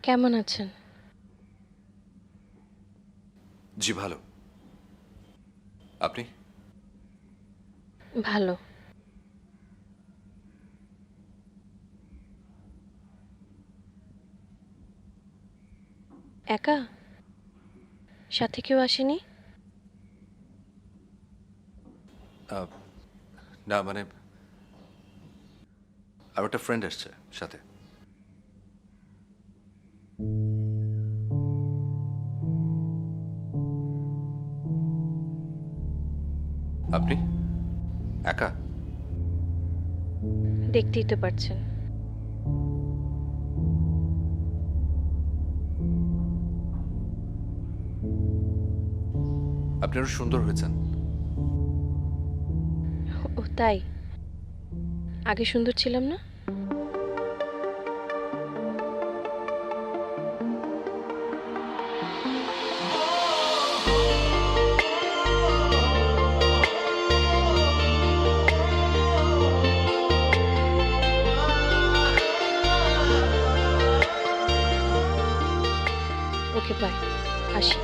কেমন আছেন? জি ভালো। আপনি? ভালো। একা? সাথে কেউ আসেনি? আহ, না মানে আর একটা ফ্রেন্ড এসছে সাথে। আপনি একা? দেখতেই তো পারছেন। আপনি আরো সুন্দর হয়েছেন। ও তাই? আগে সুন্দর ছিলাম না? ওকে বাই, আসি।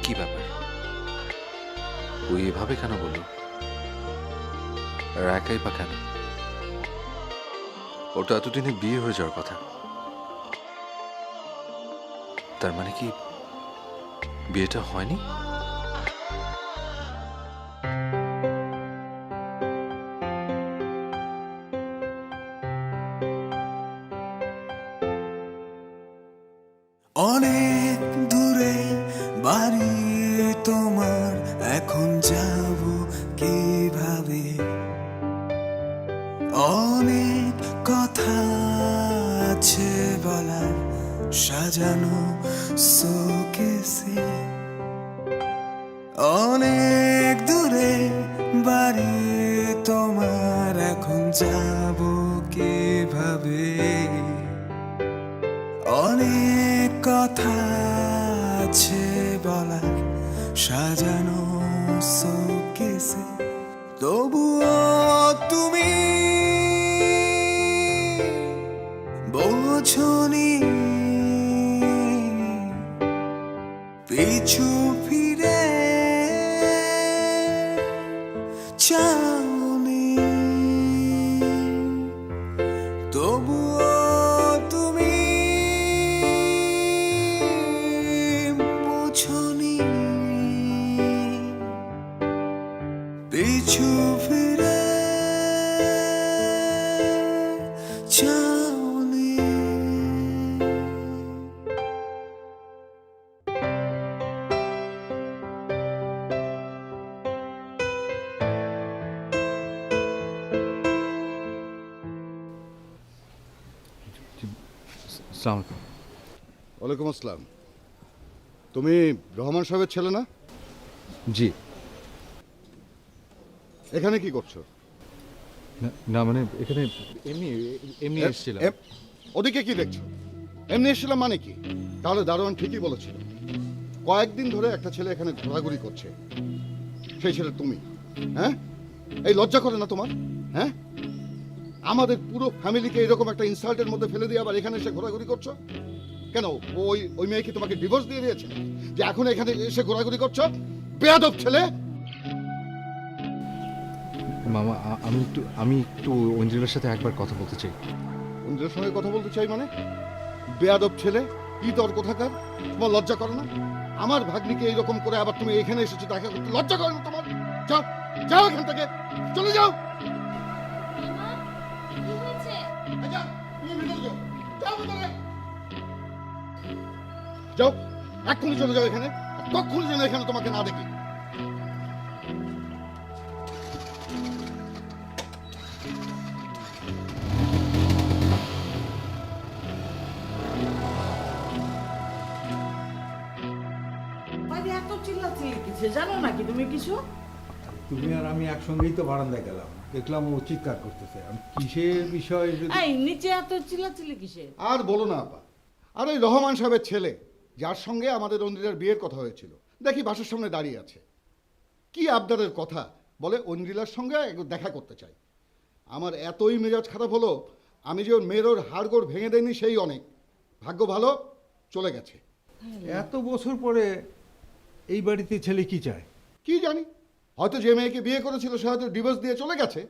কি ব্যাপার? ওই এভাবে কেন বললো? আর একাই বা কেন? ওর তো এতদিনে বিয়ে হয়ে যাওয়ার কথা। তার মানে কি বিয়েটা হয়নি? অনেক দূরে বাড়ি তোমার, এখন যাব কিভাবে? অনেক কথা আছে বলার, সাজানো শোকেসে। অনেক দূরে বাড়ি তোমার, এখন যাব কিভাবে? অনেক কথা আছে বলার, সাজানো শোকেসে। তবুও তুমি বোঝনি, পিছু ফিরে চাওনি। তবুও তুমি বোঝনি, পিছু ফিরে চাওনি। আসসালামু আলাইকুম। ওয়ালাইকুম আসসালাম। তুমি রহমান সাহেবের ছেলে না? জি। এখানে কি করছো? না মানে এখানে এমনি এমনি এ- এসেছিলাম। এ- ওদিকে কি দেখছো? এমনি এসেছিলাম মানে কি? তাহলে দারোয়ান ঠিকই বলেছিল। কয়েকদিন ধরে একটা ছেলে এখানে ঘোরাঘুরি করছে, সেই ছেলে তুমি। হ্যাঁ, এই লজ্জা করে না তোমার? হ্যাঁ, আমাদের পুরো ফ্যামিলিকে এরকম একটা ইনসাল্টের মধ্যে ফেলে দিয়ে আবার এখানে এসে ঘোরাঘুরি করছো কেন? ওই ওই মেয়ে কি তোমাকে ডিভোর্স দিয়ে দিয়েছে যে এখন এখানে এসে ঘোরাঘুরি করছো? বেয়াদব ছেলে! মামা আমি একটু অঞ্জলির সাথে একবার কথা বলতে চাই। অন্যের সঙ্গে কথা বলতে চাই মানে? বেয়াদব ছেলে! কি তোর কোথাকার? তোমার লজ্জা করে না? আমার ভাগ্নিকে এইরকম করে আবার তুমি এখানে এসেছো দেখা করতে, লজ্জা করে না তোমার? যাও, যাও এখান থেকে, চলে যাও। এই যাও, তুমি ভিতরে যাও, যাও ভিতরে। যাও, এক্ষুনি চলে যাও এখানে, আর তক্ষুনি যেন এখানে তোমাকে না দেখি। বাইরে এত চিল্লাচিল্লি কিসে জানো নাকি তুমি কিছু? তুমি আর আমি একসঙ্গেই তো বারান্দায় গেলাম, দেখলাম ও চিৎকার করতেছে। আমি কিসের বিষয় যদি- এই নিচে এত চিল্লাচিল্লি কিসে? আর বলো না আপা, আর ওই রহমান সাহেবের ছেলে যার সঙ্গে আমাদের অঞ্জিলার বিয়ের কথা হয়েছিল, দেখি বাসার সামনে দাঁড়িয়ে আছে। কি আবদারের কথা বলে, অঞ্জিলার সঙ্গে একবার দেখা করতে চাই। আমার এতই মেজাজ খারাপ হলো, আমি যে ওর মেয়ের ওর হাড়গোড় ভেঙে দেয়নি সেই অনেক। ভাগ্য ভালো, চলে গেছে। এত বছর পরে এই বাড়িতে ছেলে কি চায়? কি জানি, হয়তো যে মেয়েকে বিয়ে করেছিল সে হয়তো ডিভোর্স দিয়ে চলে গেছে।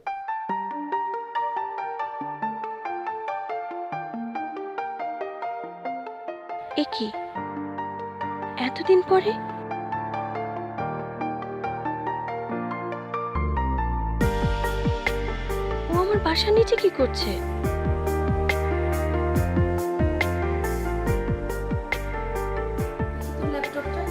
এ কি এতদিন পরে? ও আমার বাসার নিচে কি করছে? তোর ল্যাপটপটা?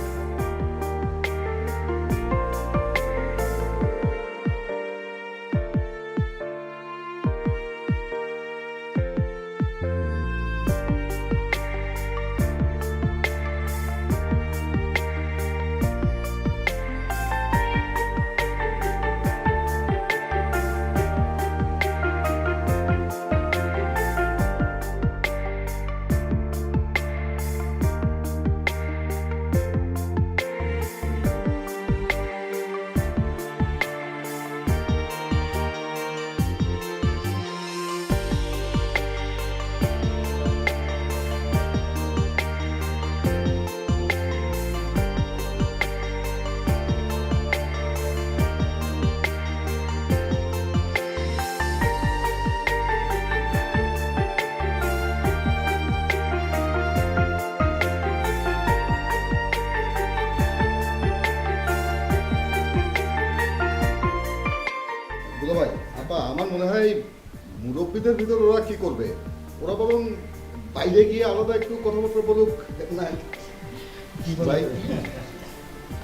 দুলা ভাই, আপা, আমার মনে হয় মুরব্বীদের ভিতর ওরা কি করবে, ওরা বরং বাইরে গিয়ে আলাদা একটু কথাবার্তা বলুক না? ভাই,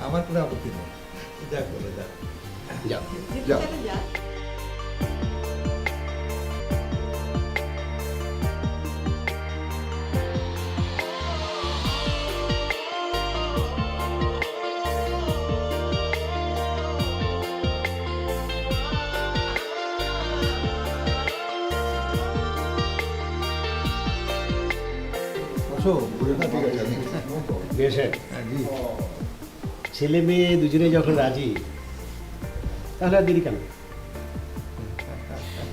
আমার কোনো আপত্তি নেই, যাক বলে যাক। যাও, যাও। চলে যা। বসো, না, ঠিক আছে, আমি- বেশ হ্যাঁ, জি। ছেলে মেয়ে দুজনে যখন রাজি তাহলে আর দেরি কেন?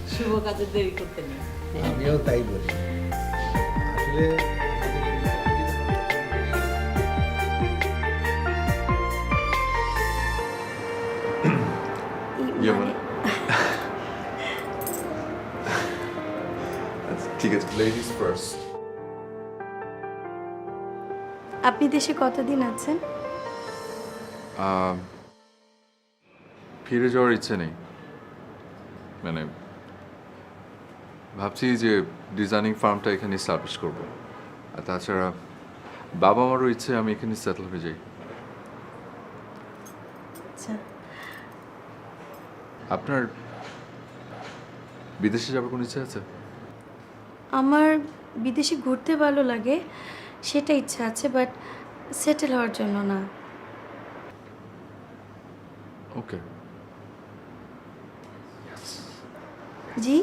শুভ কাজে দেরি করতে নেই। আমিও তাই বলি। আসলে ঠিক আছে, লেডিস ফার্স্ট। আপনি দেশে কতদিন আছেন? ফিরে যাওয়ার ইচ্ছে নেই, মানে ভাবছি যে ডিজাইনিং ফার্মটা এখানে স্টাবলিশ করবো। আর তাছাড়া বাবা মারও ইচ্ছে আমি এখানে সেটেল হয়ে যাই। আচ্ছা, আপনার বিদেশে যাওয়ার কোনো ইচ্ছে আছে? আমার বিদেশে ঘুরতে ভালো লাগে, সেটা ইচ্ছা আছে, বাট সেটেল হওয়ার জন্য না। ওকে। জি,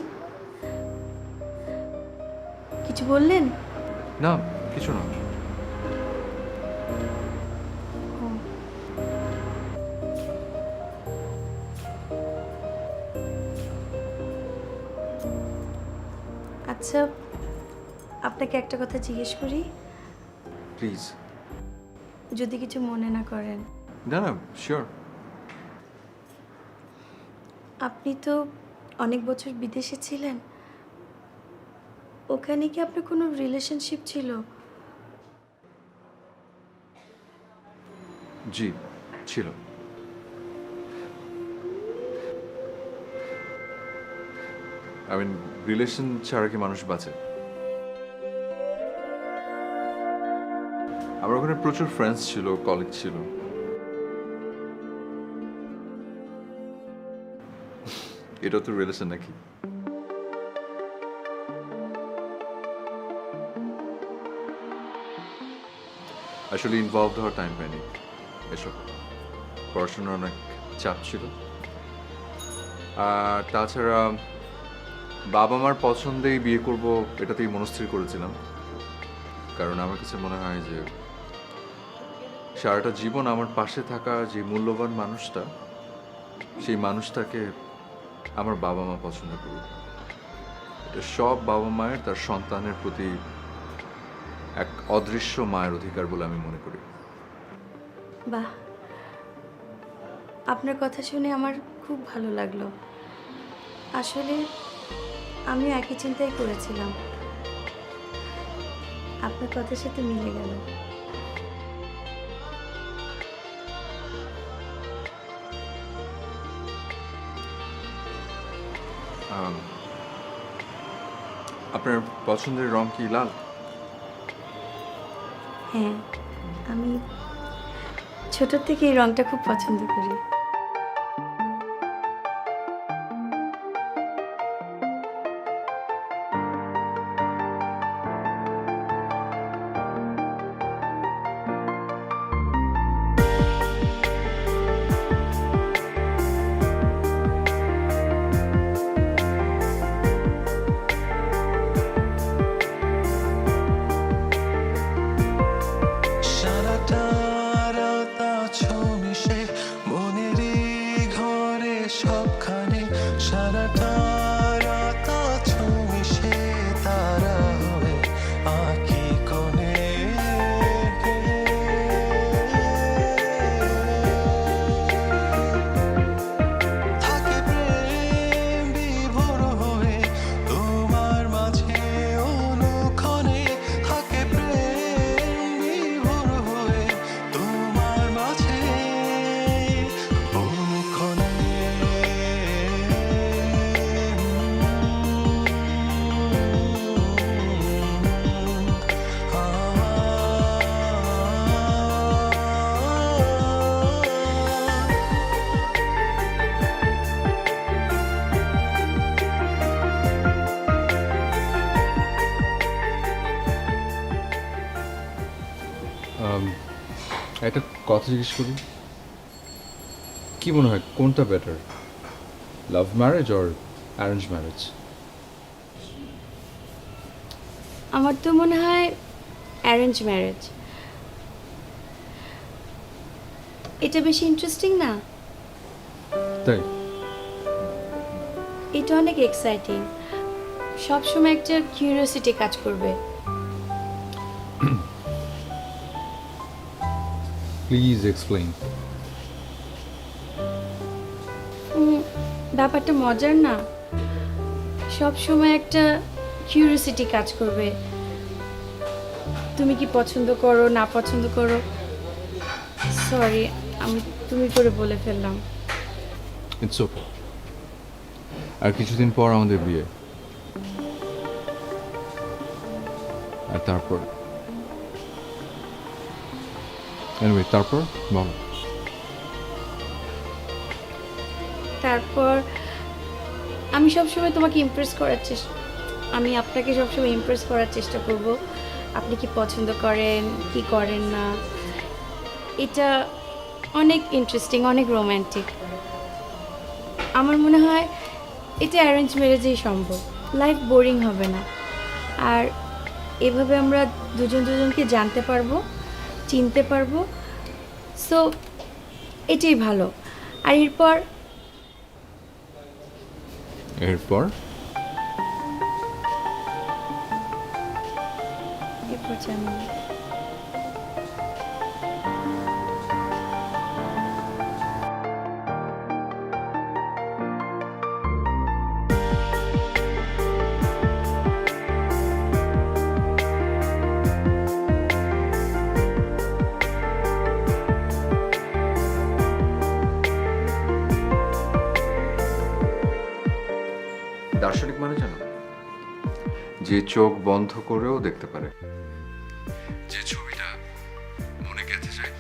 কিছু বললেন? না, কিছু না। আচ্ছা, আপনাকে একটা কথা জিজ্ঞেস করি, প্লিজ। যদি কিছু মনে না করেন। না না, শিওর। আপনি তো অনেক বছর বিদেশে ছিলেন, ওখানে কি আপনার কোনো রিলেশনশিপ ছিল? জি, ছিল। আই মিন, রিলেশন ছাড়া কি মানুষ বাঁচে? আমার ওখানে প্রচুর ফ্রেন্ডস ছিল, কলিগ ছিল। এটা তো রিলেশন নাকি? আসলে ইনভলভ হওয়ার টাইম পাইনি এসব। পড়াশোনার অনেক চাপ ছিল। আর তাছাড়া বাবা মার পছন্দেই বিয়ে করব এটাতেই মনস্থির করেছিলাম। কারণ আমার কাছে মনে হয় যে সারাটা জীবন আমার পাশে থাকা যে মূল্যবান মানুষটা, সেই মানুষটাকে আমার বাবা মা পছন্দ করবে। এটা সব বাবা মায়ের তার সন্তানের প্রতি এক অদৃশ্য মায়ের অধিকার বলে আমি মনে করি। বাহ, আপনার কথা শুনে আমার খুব ভালো লাগলো। আসলে আমিও একই চিন্তাই করেছিলাম, আপনার কথার সাথে মিলে গেল। আপনার পছন্দের রং কি লাল? হ্যাঁ, আমি ছোট থেকে এই রংটা খুব পছন্দ করি। সারাটা রাত আছো মিশে মনেরই ঘরে সবখানে, সারাটা রাত আছো মিশে তারা হয়ে আঁকি কোণে। থাকে প্রেম বিভোর হয়ে তোমার মাঝে অনুক্ষণে, থাকে প্রেম বিভোর হয়ে তোমার মাঝে অনুক্ষণে। একটা কথা জিজ্ঞেস করি, কি মনে হয় কোনটা better, love marriage or arrange marriage? আমার তো মনে হয় অ্যারেঞ্জ ম্যারেজ, এটা বেশি ইন্টারেস্টিং না? তাই? এটা অনেক এক্সাইটিং, সবসময় একটা কিউরিওসিটি কাজ করবে। Please explain. ব্যাপারটা মজার না, সব সময় একটা কিউরিওসিটি কাজ করবে। তুমি কি পছন্দ করো না পছন্দ করো? সরি, আমি তুমি করে বলে ফেললাম। It's okay. আর কিছুদিন পর আমাদের বিয়ে, আর তারপর এনিওয়ে, তারপর বলো। তারপর আমি সবসময় তোমাকে ইমপ্রেস করার চেষ্টা, আমি আপনাকে সবসময় ইমপ্রেস করার চেষ্টা করব। আপনি কি পছন্দ করেন কি করেন না, এটা অনেক ইন্টারেস্টিং, অনেক রোম্যান্টিক। আমার মনে হয় এটা অ্যারেঞ্জ ম্যারেজেই সম্ভব। লাইফ বোরিং হবে না, আর এভাবে আমরা দুজন দুজনকে জানতে পারবো, চিনতে পারবো। সো এটাই ভালো। আর এরপর এরপর এরপর জানি না। দার্শনিক মানে জানো, যে চোখ বন্ধ করেও দেখতে পারে, যে ছবিটা মনে গেঁথে যায়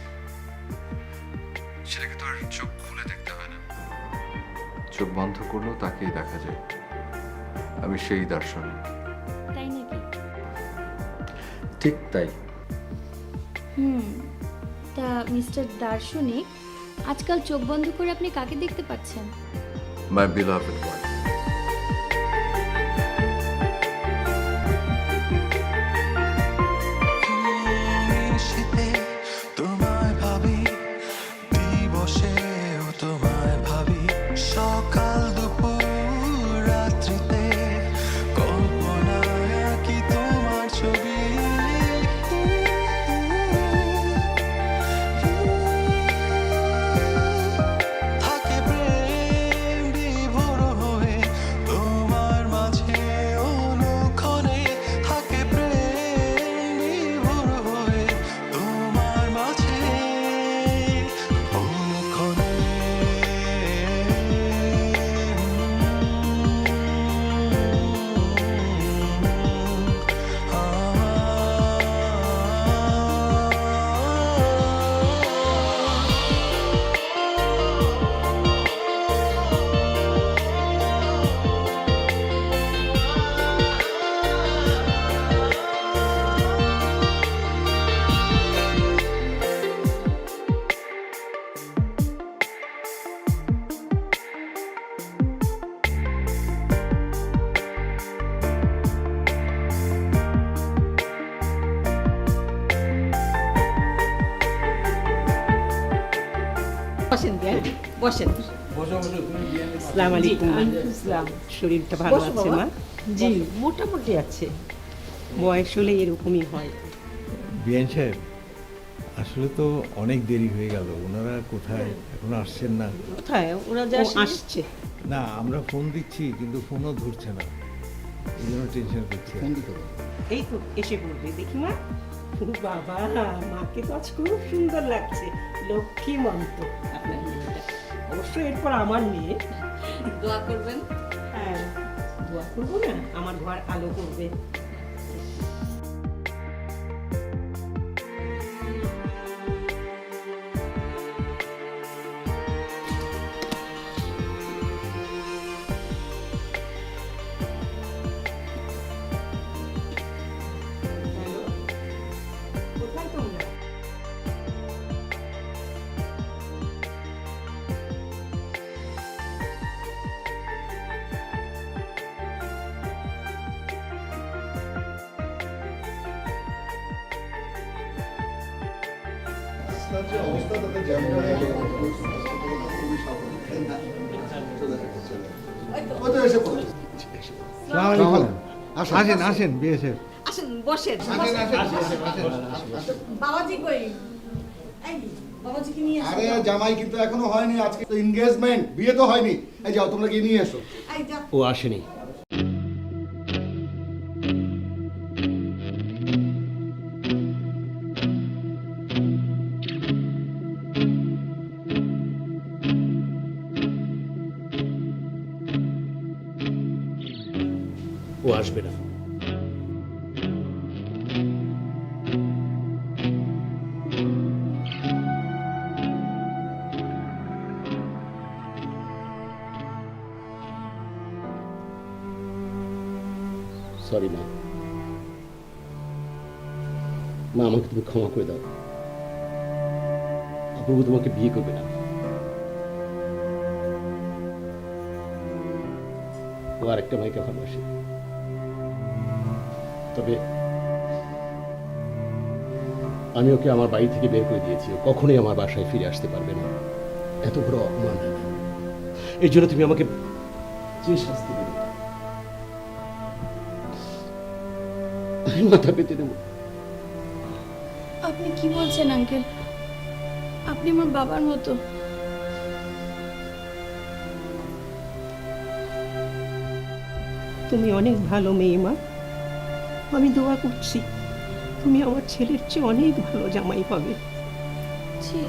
সেটাকে তো আর চোখ খুলে দেখতে হয় না, চোখ বন্ধ করলেও তাকেই দেখা যায়। আমি সেই দার্শনিক। তাই নাকি? ঠিক তাই। তা মিস্টার দার্শনিক, আজকাল চোখ বন্ধ করে আপনি কাকে দেখতে পাচ্ছেন? মাই beloved one. শীতে তোমায় ভাবি, দিবসেও তোমায় ভাবি, সকাল দুপুর রাত্রিতে কল্পনায় কি তোমার ছবি। থাকে প্রেম বিভোর হয়ে তোমার মাঝে অনুক্ষণে, থাকে প্রেম বিভোর হয়ে তোমার মাঝে অনুক্ষণে। বসেন বিয়ান, বসেন। আসসালামু আলাইকুম। ইসলাম, শরীরটা ভালো আছে মা? জি, মোটামুটি আছে। বয়স হলে এরকমই হয়। বিয়ান সাহেব, আসলে তো অনেক দেরি হয়ে গেল, ওনারা কোথায় এখনো আসছেন না? কোথায় ওরা যা ও আসছে। না, আমরা ফোন দিচ্ছি কিন্তু ফোনও ধরছে না, এই জন্য টেনশন করছি। ফোন দিতে পারো। এই তো এসে পড়বে, দেখি মা। ও বাবা, মাকে তো আজ খুব সুন্দর লাগছে, লক্ষ্মী মন্ত আপনার মেয়েটা। অবশ্য এরপর আমার মেয়ে। দোয়া করবেন। হ্যাঁ, দোয়া করবো না, আমার ঘর আলো করবে। হ্যালো, কোথায় তোমরা? আসসালামু আলাইকুম। আসেন আসেন বিয়ে সাহেব। আসেন, বসেন। বাবাজি কই? এই বাবাজিকে নিয়ে আসো। আরে জামাই কিন্তু এখনো হয়নি, আজকে তো এনগেজমেন্ট, বিয়ে তো হয়নি। এই যাও, তোমরা গিয়ে নিয়ে এসো। এই যা। ও আসেনি। ও আসবে না। সরি মা, মা আমাকে তুমি ক্ষমা করে দাও। অপূর্ব তোমাকে বিয়ে করবে না। ও আরেকটা মেয়েকে ভালোবাসে। তবে আমি ওকে আমার বাড়ি থেকে বের করে দিয়েছি, ও কখনোই আমার বাসায় ফিরে আসতে পারবে না। এত বড় অপমান, এর জন্য তুমি আমাকে যে শাস্তি দেবে আমি মাথা পেতে দেবো। আপনি কি বলছেন আঙ্কেল? আপনি আমার বাবার মতো। তুমি অনেক ভালো মেয়ে মা, আমি দোয়া করছি তুমি আমার ছেলের চেয়ে অনেক ভালো জামাই পাবে। জি।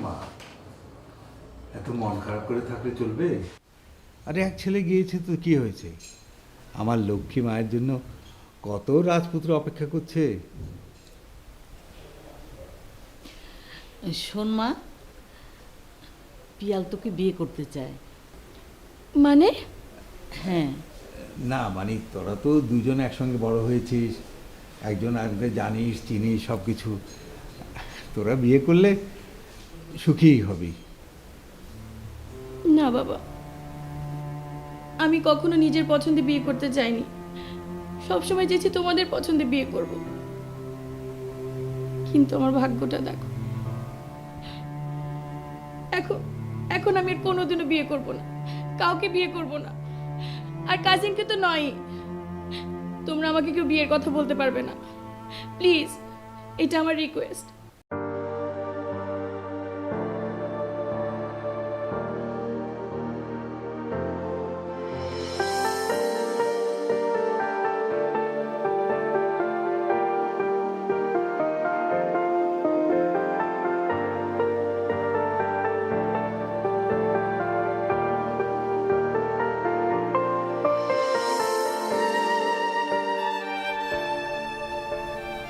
মা, এত মন খারাপ করে থাকলে চলবে? আরে এক ছেলে গিয়েছে তো কি হয়েছে? আমার লক্ষ্মী মায়ের জন্য কত রাজপুত্র অপেক্ষা করছে। শোন মা, পিয়াল তোকে বিয়ে করতে চায়। মানে? হ্যাঁ। না মানে তোরা তো দুজন একসঙ্গে বড় হয়েছিস, একজন আরেকজন জানিস চিনিস সব কিছু, তোরা বিয়ে করলে সুখী হবি। না বাবা, আমি কখনো নিজের পছন্দে বিয়ে করতে চাইনি, সবসময় চেয়েছি তোমাদের পছন্দে বিয়ে করব। কিন্তু আমার ভাগ্যটা দেখো, এখন আমি আর কোনোদিনও বিয়ে করব না, কাউকে বিয়ে করব না। আর কাজিনকে তো নয়, তোমরা আমাকে কেউ বিয়ের কথা বলতে পারবে না, প্লিজ, এটা আমার রিকোয়েস্ট।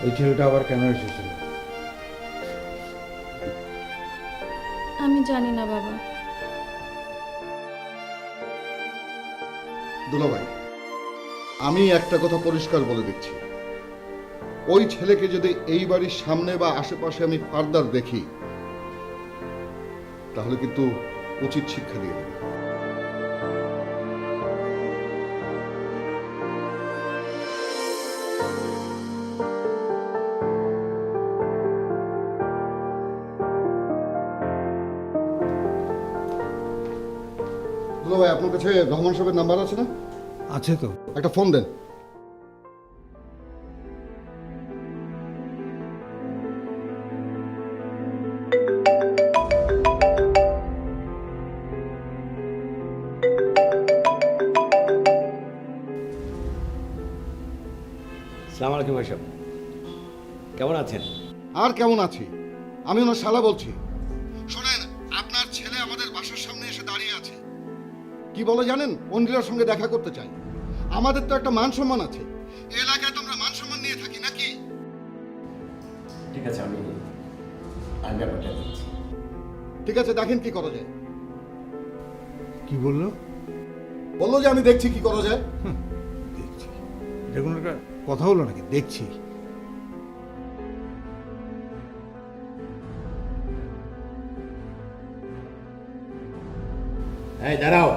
ওই ছেলেটা আবার কেন এসেছিল? আমি জানি না বাবা। দুলাভাই, আমি একটা কথা পরিষ্কার বলে দিচ্ছি, ওই ছেলেকে যদি এই বাড়ির সামনে বা আশেপাশে আমি ফার্দার দেখি, তাহলে কিন্তু উচিত শিক্ষা দিয়ে দেবে। দুলাভাই, আপনার কাছে রহমান সাহেবের নাম্বার আছে না? আছে তো। একটা ফোন দেন। আসসালামু আলাইকুম ভাই সাহেব, কেমন আছেন? আর কেমন আছি, আমি ওনার শালা বলছি। শোনেন, আপনার ছেলে আমাদের বাসার সামনে এসে দাঁড়িয়ে আছে। কি বলে জানেন? অন্ধ্রিলার সঙ্গে দেখা করতে চাই। আমাদের তো একটা মান সম্মান আছে। এলাকায় তোমরা মান সম্মান নিয়ে থাকি নাকি? ঠিক আছে, আমি ব্যাপারটা দেখছি। ঠিক আছে, দেখেন কি করা যায়। কি বললো? বললো যে আমি দেখছি কি করা যায়। দেখছি, এটা কোনো একটা কথা হলো নাকি? দেখছি। এই দাঁড়াও।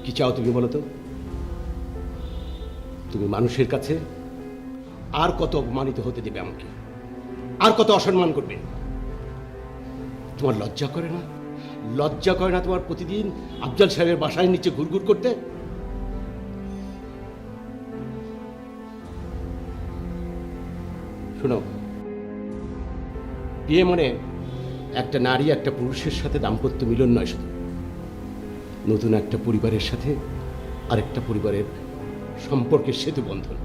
কি চাও তুমি বলো তো? তুমি মানুষের কাছে আর কত অপমানিত হতে দেবে আমাকে? আর কত অসম্মান করবে? তোমার লজ্জা করে না? লজ্জা করে না তোমার প্রতিদিন আফজাল সাহেবের বাসায় নিচে ঘুরঘুর করতে? শোনো, বিয়ে মানে একটা নারী একটা পুরুষের সাথে দাম্পত্য মিলন নয়, শুধু নতুন একটা পরিবারের সাথে আরেকটা পরিবারের সম্পর্কের সেতু বন্ধন।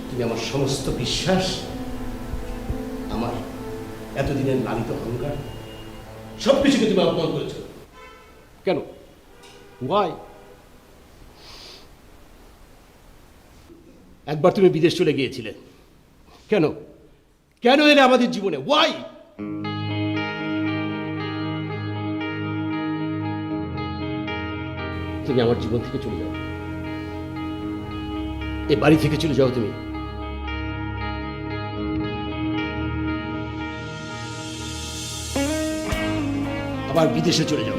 তুমি আমার সমস্ত বিশ্বাস, আমার এতদিনের লালিত অহংকার সবকিছুকে তুমি অপমান করেছো। কেন? ওয়াই? একবার তুমি বিদেশ চলে গিয়েছিলে, কেন? কেন এলে আমাদের জীবনে? ওয়াই? তুমি আমার জীবন থেকে চলে যাও, এই বাড়ি থেকে চলে যাও, তুমি আবার বিদেশে চলে যাও।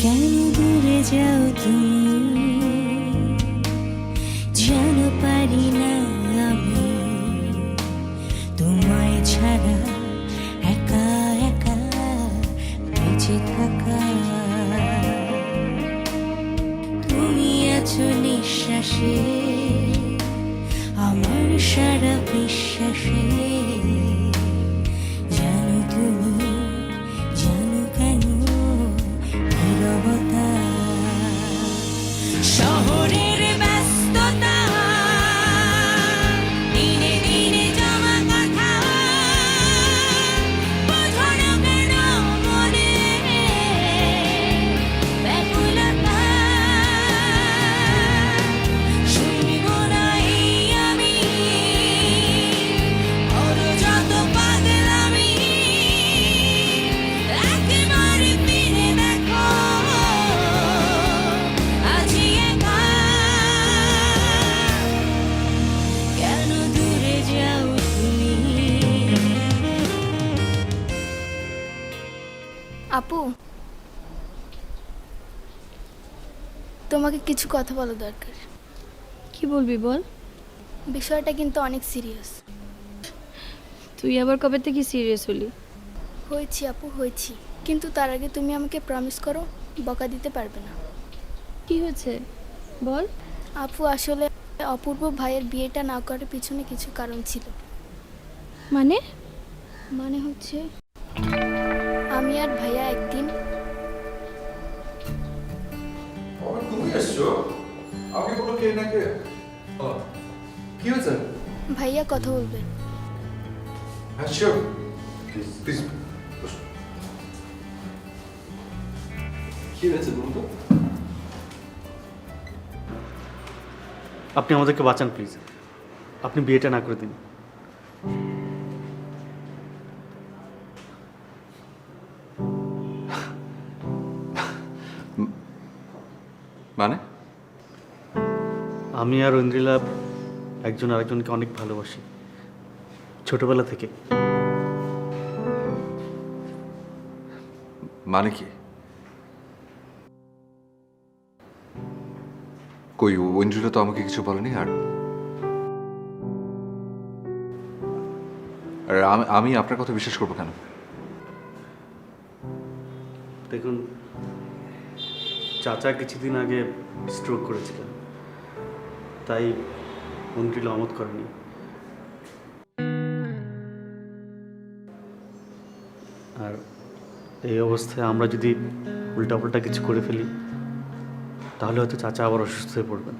কেন দূরে যাও তুমি, যেন পারি না আমি তোমায় ছাড়া একা একা বেঁচে থাকা। তুমি আছো নিঃশ্বাসে, আমার সারা বিশ্বাসে। জানো তুমি, জানো কেন নীরবতা? শহরের ব্যস্ততা, দিনে দিনে জমা কথা, বোঝো না কেন মনে ব্যাকুলতা? শুনব না এই আমি ওর যত পাগলামি, একেবারে ফিরে দেখো আছি একা। কেন দূরে যাও তুমি? আপু, তোমাকে কিছু কথা বলা দরকার। কি বলবি বল। বিষয়টা কিন্তু অনেক সিরিয়াস। তুই আবার কবে থেকে সিরিয়াস হলি? হয়েছি আপু, হয়েছি, কিন্তু তার আগে তুমি আমাকে প্রমিস করো বকা দিতে পারবে না। কি হয়েছে বল। আপু, আসলে অপূর্ব ভাইয়ের বিয়েটা না করার পিছনে কিছু কারণ ছিল। মানে? মানে হচ্ছে আমি আর ভাইয়া একদিন তুমি এসছো? আমাকে বলো কে না কে? কি হয়েছে? ভাইয়া কথা বলবে। হ্যাঁ, শিওর। প্লিজ। কি হয়েছে বলুন তো? আপনি আমাদেরকে বাঁচান প্লিজ, আপনি বিয়েটা না করে দিন। মানে? আমি আর ঐন্দ্রিলা একজন আরেকজনকে অনেক ভালোবাসি, ছোটবেলা থেকে। মানে কি? কই, ঐন্দ্রিলা তো আমাকে কিছু বলেনি। আর আমি আপনার কথা বিশ্বাস করবো কেন? দেখুন, চাচা কিছুদিন আগে স্ট্রোক করেছিলেন, তাই অন্দ্রিলা আমোদ করেনি। আর এই অবস্থায় আমরা যদি উল্টাপাল্টা কিছু করে ফেলি তাহলে হয়তো চাচা আবার অসুস্থ হয়ে পড়বেন।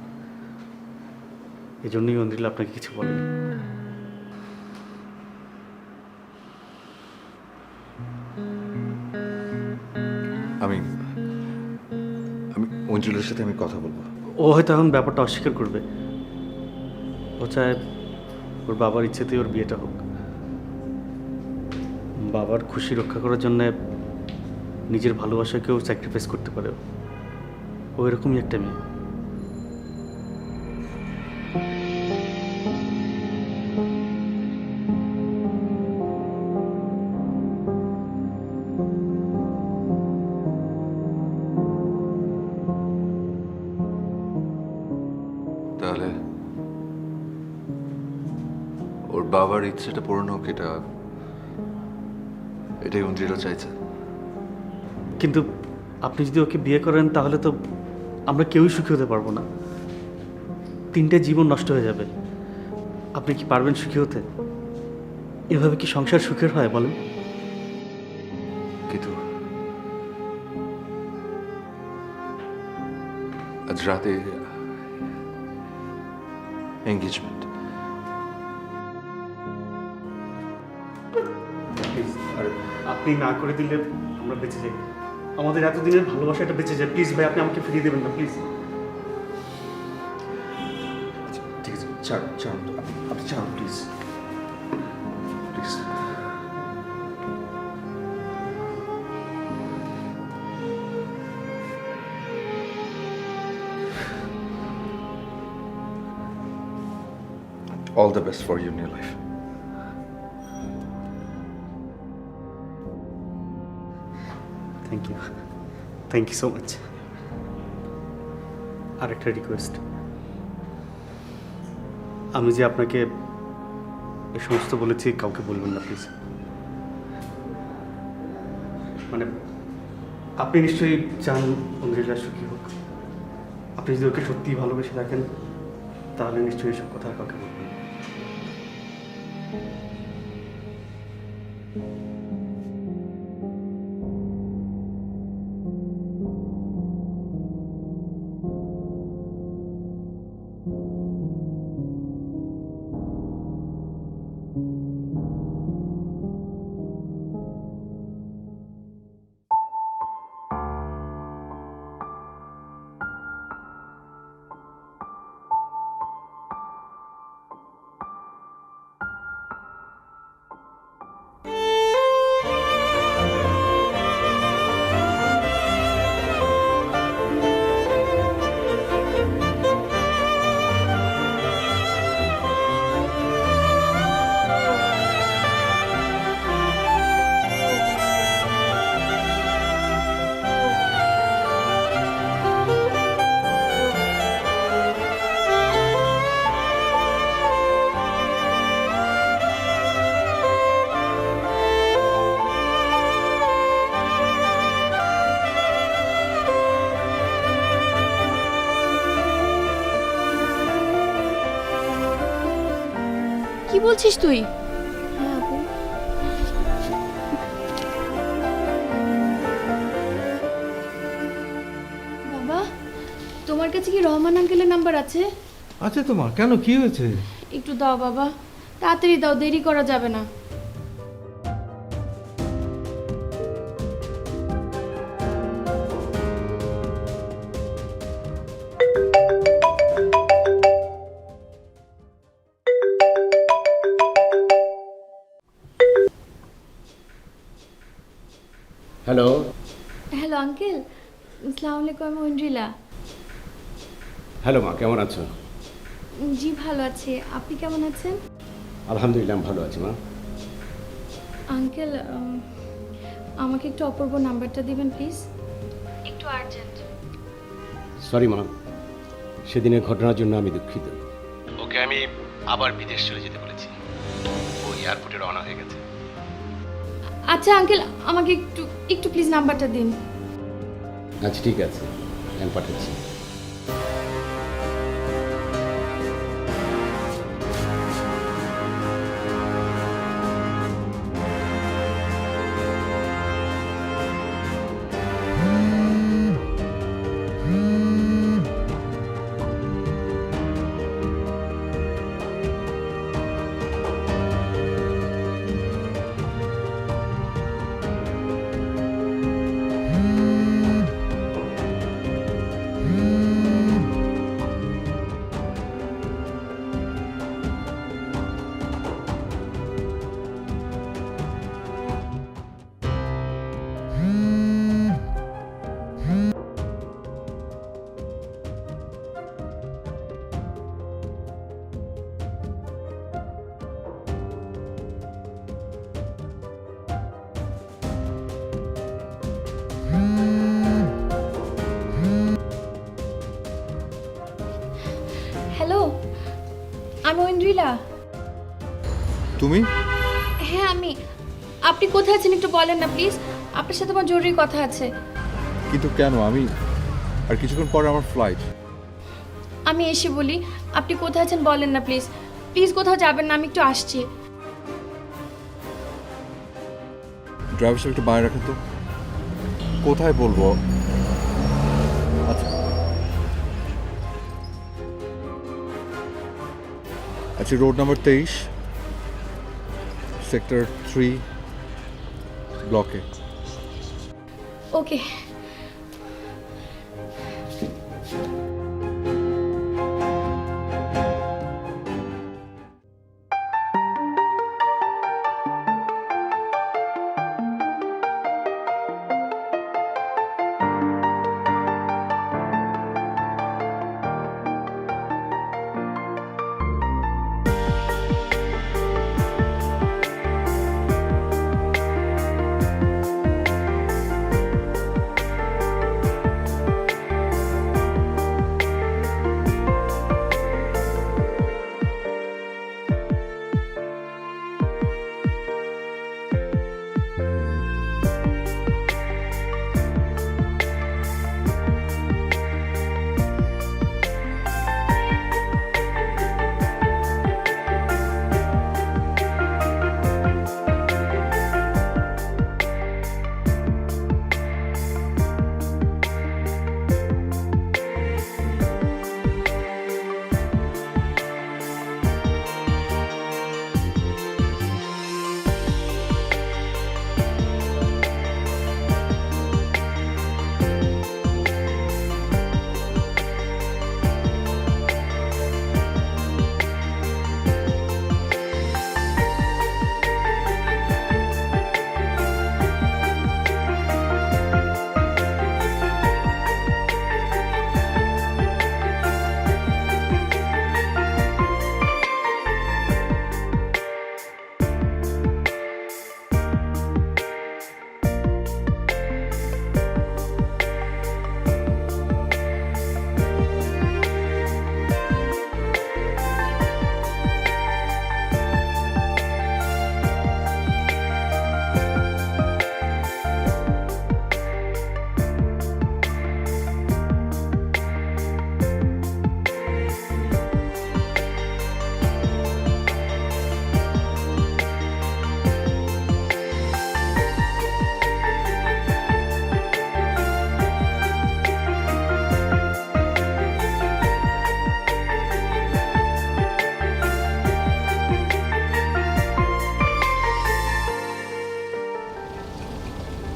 এই জন্যই অন্দ্রিলা আপনাকে কিছু বলেনি। আমি আমি অঞ্জলির সাথে আমি কথা বলবো। ও হয়তো এখন ব্যাপারটা অস্বীকার করবে। ও চায় ওর বাবার ইচ্ছেতেই ওর বিয়েটা হোক। বাবার খুশি রক্ষা করার জন্যে নিজের ভালোবাসাকেও স্যাক্রিফাইস করতে পারে। ও এরকমই একটা মেয়ে। তাহলে ওর বাবার ইচ্ছেটা পূরণ হোক, এটাই অঞ্জলিরা চাইছে। কিন্তু আপনি যদি ওকে বিয়ে করেন তাহলে তো আমরা কেউই সুখী হতে পারবো না। 3টে জীবন নষ্ট হয়ে যাবে। আপনি কি পারবেন সুখী হতে? এভাবে কি সংসার সুখের হয় বলেন? কিন্তু আজ রাতে এঙ্গেজমেন্ট। আর আপনি না করে দিলে আমরা বেঁচে যাই। আমাদের এতদিনের ভালোবাসাটা বেঁচে যায়। প্লিজ ভাই, আপনি আমাকে ফিরিয়ে দেবেন না প্লিজ। ঠিক আছে, ছাড়ুন ছাড়ুন, আপনি ছাড়ুন please please. All the best for you in your life. Thank you, thank you so much. আর একটা রিকোয়েস্ট, আমি যে আপনাকে এই সমস্ত বলেছি কাউকে বলবেন না প্লিজ। মানে আপনি নিশ্চয়ই চান অঞ্জলিরা সুখী হোক। আপনি যদি ওকে সত্যিই ভালোবেসে রাখেন তাহলে নিশ্চয়ই এসব কথা আর কাউকে বলবেন না। কি বলছিস তুই? হ্যাঁ আপু। বাবা, তোমার কাছে কি রহমান আঙ্কেলের নাম্বার আছে? আচ্ছা, তোমার কেন, কি হয়েছে? একটু দাও বাবা, তাড়াতাড়ি দাও, দেরি করা যাবে না। হ্যালো। হ্যালো আঙ্কেল, আসসালামু আলাইকুম, আমি ঐন্দ্রিলা। হ্যালো মা, কেমন আছো? জি ভালো আছি, আপনি কেমন আছেন? আলহামদুলিল্লাহ, আমি ভালো আছি মা। আঙ্কেল, আমাকে একটু অপূর্ব নাম্বারটা দিবেন প্লিজ, একটু আর্জেন্ট। সরি মা, সেদিনের ঘটনার জন্য আমি দুঃখিত। ওকে আমি আবার বিদেশ চলে যেতে বলেছি, ও এয়ারপোর্টে রওনা হয়ে গেছে। আচ্ছা আঙ্কেল, আমাকে একটু একটু প্লিজ নাম্বারটা দিন। আচ্ছা ঠিক আছে, আমি পাঠাচ্ছি। নবিলা? তুমি? হ্যাঁ আমি। আপনি কোথায় আছেন একটু বলেন না প্লিজ, আপনার সাথে আমার জরুরি কথা আছে। কিন্তু কেন? আমি আর কিছুক্ষণ পরে আমার ফ্লাইট। আমি এসে বলি, আপনি কোথায় আছেন বলেন না প্লিজ। প্লিজ কোথাও যাবেন না, আমি একটু আসছি। ড্রাইভার সাহেব একটু বাইরে রাখেন তো। কোথায় বলবো? আচ্ছা আচ্ছা, রোড নাম্বার 23, সেক্টর 3, ব্লকে। ওকে।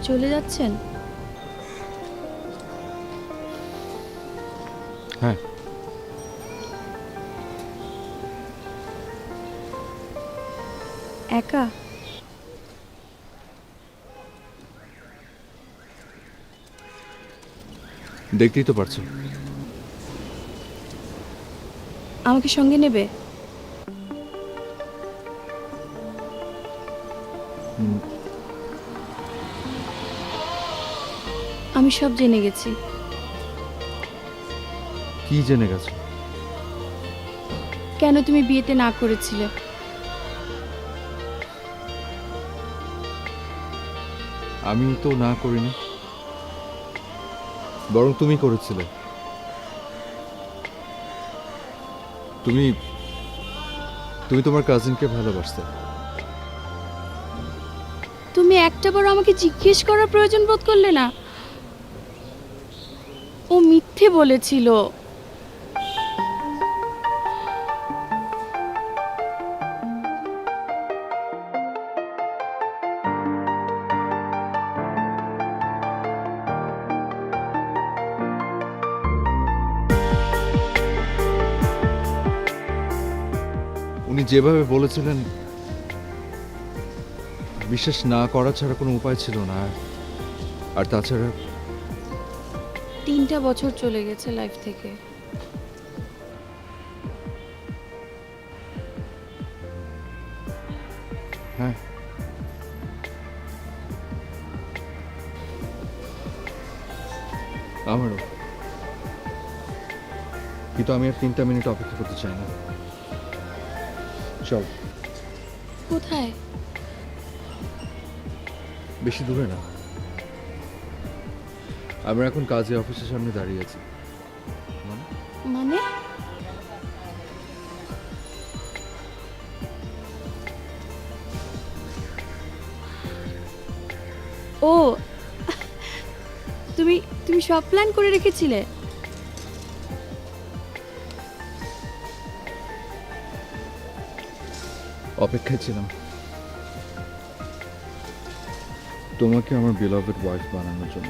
চলে যাচ্ছেন? হ্যাঁ। একা? দেখতেই তো পারছো। আমাকে সঙ্গে নেবে? আমি সব জেনে গেছি। কি জেনে গেছো? কেন তুমি বিয়েতে না করেছিলে? আমি তো না করিনি, বরং তুমি করেছিলে। তুমি তুমি তোমার কাজিনকে ভালোবাসতে। তুমি একটাবার আমাকে জিজ্ঞেস করার প্রয়োজন বোধ করলে না? ও মিথ্যে বলেছিল। উনি যেভাবে বলেছিলেন, বিশ্বাস না করা ছাড়া কোনো উপায় ছিল না। আর তাছাড়া 3টা বছর চলে গেছে লাইফ থেকে। হ্যাঁ, আমারও। কিন্তু আমি আর 3টা মিনিট অপেক্ষা করতে চাই না। চল, কোথায়? বেশি দূরে না। আমরা এখন কাজে অফিসের সামনে দাঁড়িয়ে আছি। মানে ও তুমি তুমি সব প্ল্যান করে রেখেছিলে? অপেক্ষায় ছিলাম তোমাকে আমার বিলভেড ওয়াইফ বানানোর জন্য।